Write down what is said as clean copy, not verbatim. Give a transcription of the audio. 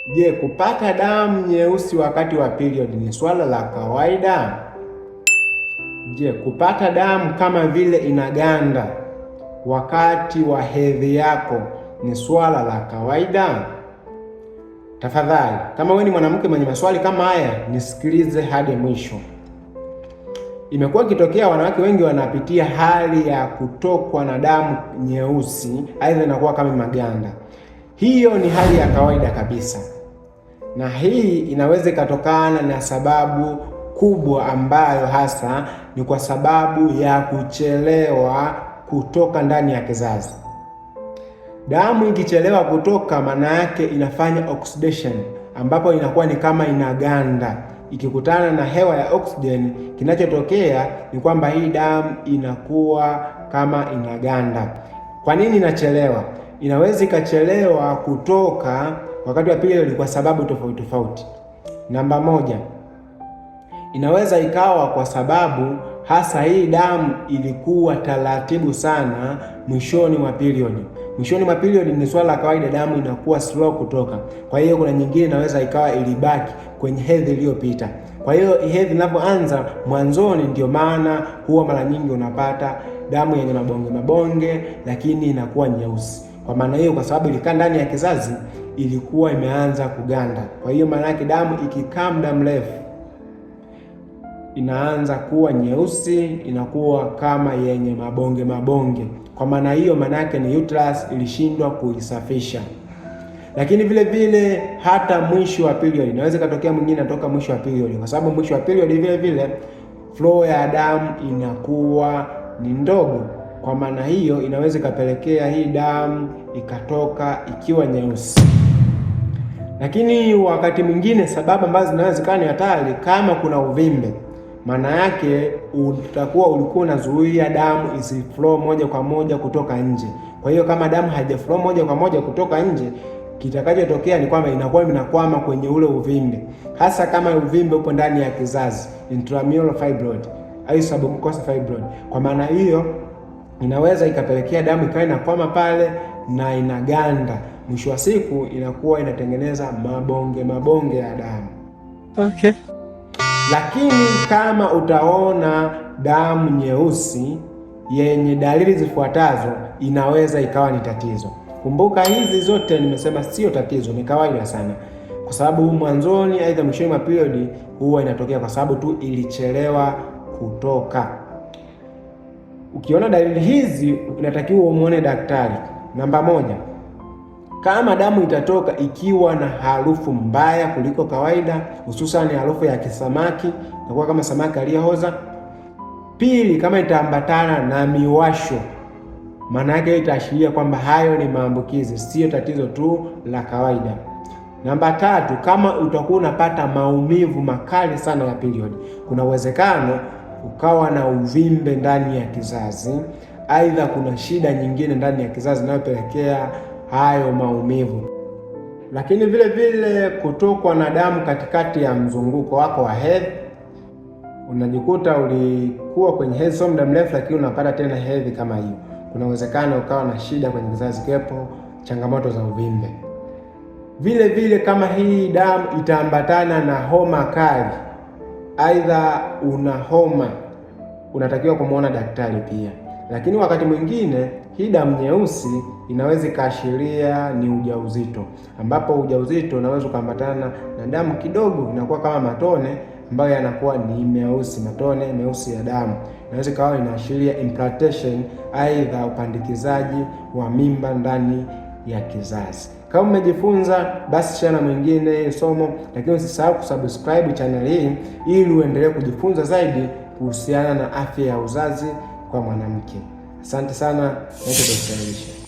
Je, kupata damu nyeusi wakati wa period ni swala la kawaida? Je, kupata damu kama vile inaganda wakati wa hedhi yako ni swala la kawaida? Tafadhali, kama wewe ni mwanamke mwenye maswali kama haya, nisikilize hadi mwisho. Imekuwa ikitokea wanawake wengi wanapitia hali ya kutokwa na damu nyeusi, aidha inakuwa kama maganda. Hiyo ni hali ya kawaida kabisa, na hii inaweza ikatokana na sababu kubwa, ambayo hasa ni kwa sababu ya kuchelewa kutoka ndani ya kizazi. Damu ikichelewa kutoka, maana yake inafanya oxidation, ambapo inakuwa ni kama inaganda. Ikikutana na hewa ya oxygen, kinachotokea ni kwamba hii damu inakuwa kama inaganda. Kwa nini inachelewa? Inaweza ikachelewa kutoka wakati wa period kwa sababu tofauti tofauti. Namba moja, inaweza ikawa kwa sababu hasa hii damu ilikuwa taratibu sana mwishoni mwa period. Mwishoni mwa period ni swala la kawaida, damu inakuwa slow kutoka. Kwa hiyo kuna nyingine inaweza ikawa ilibaki kwenye hedhi iliyopita. Kwa hiyo hedhi inapoanza mwanzoni, ndio maana huwa mara nyingi unapata damu yenye mabonge, lakini inakuwa nyeusi. Kwa maana hiyo, kwa sababu ilikaa ndani ya kizazi, ilikuwa imeanza kuganda. Kwa hiyo maana yake damu ikikaa muda mrefu inaanza kuwa nyeusi, inakuwa kama yenye mabonge. Kwa maana hiyo, maana yake ni uterus ilishindwa kuisafisha. Lakini vile vile hata mwisho wa period inaweza katokea mwingine anatoka mwisho wa period, kwa sababu mwisho wa period vile vile flow ya damu inakuwa ni ndogo. Kwa maana hiyo inaweza ikapelekea hii damu ikatoka ikiwa nyeusi. Lakini wakati mwingine sababu ambazo zinaweza zikawa ni hatari, kama kuna uvimbe, maana yake ulikuwa unazuia damu isiflow moja kwa moja kutoka nje. Kwa hiyo kama damu haijaflow moja kwa moja kutoka nje, kitakachotokea ni kwamba inakuwa inakwama kwenye ule uvimbe, hasa kama uvimbe upo ndani ya kizazi, intramural fibroid au submucosal fibroid. Kwa maana hiyo inaweza ikapelekea damu ikawa inakwama pale na inaganda. Mwisho wa siku inakuwa inatengeneza mabonge ya damu. Okay. Lakini kama utaona damu nyeusi yenye dalili zifuatazo, inaweza ikawa ni tatizo. Kumbuka hizi zote nimesema sio tatizo, ni kawaida sana, kwa sababu mwanzoni aidha mwishoni mwa period huwa inatokea kwa sababu tu ilichelewa kutoka. Ukiona dalili hizi, unatakiwa umuone daktari. Namba moja, kama damu itatoka ikiwa na harufu mbaya kuliko kawaida, hususan harufu ya kisamaki, itakuwa kama samaki aliyeoza. Pili, kama itaambatana na miwasho, maana yake itaashiria kwamba hayo ni maambukizi, sio tatizo tu la kawaida. Namba tatu, kama utakuwa unapata maumivu makali sana ya period, kuna uwezekano ukawa na uvimbe ndani ya kizazi, aidha kuna shida nyingine ndani ya kizazi inayopelekea hayo maumivu. Lakini vile vile kutokwa na damu katikati ya mzunguko wako wa hedhi, unajikuta ulikuwa kwenye hedhi kwa muda mrefu, lakini unapata tena hedhi kama hiyo, kuna uwezekano ukawa na shida kwenye kizazi, kiwepo changamoto za uvimbe. Vile vile kama hii damu itaambatana na homa kali, aidha una homa, unatakiwa kumuona daktari pia. Lakini wakati mwingine hii damu nyeusi inaweza ikaashiria ni ujauzito, ambapo ujauzito unaweza kuambatana na damu kidogo, inakuwa kama matone ambayo yanakuwa ni meusi, matone meusi ya damu. Inaweza ikawa inaashiria implantation, aidha upandikizaji wa mimba ndani ya kizazi. Kama umejifunza, basi share na mwingine somo, lakini usisahau kusubscribe channel hii ili uendelee kujifunza zaidi kuhusiana na afya ya uzazi kwa mwanamke. Asante sana, naitwa Dr. Elisha.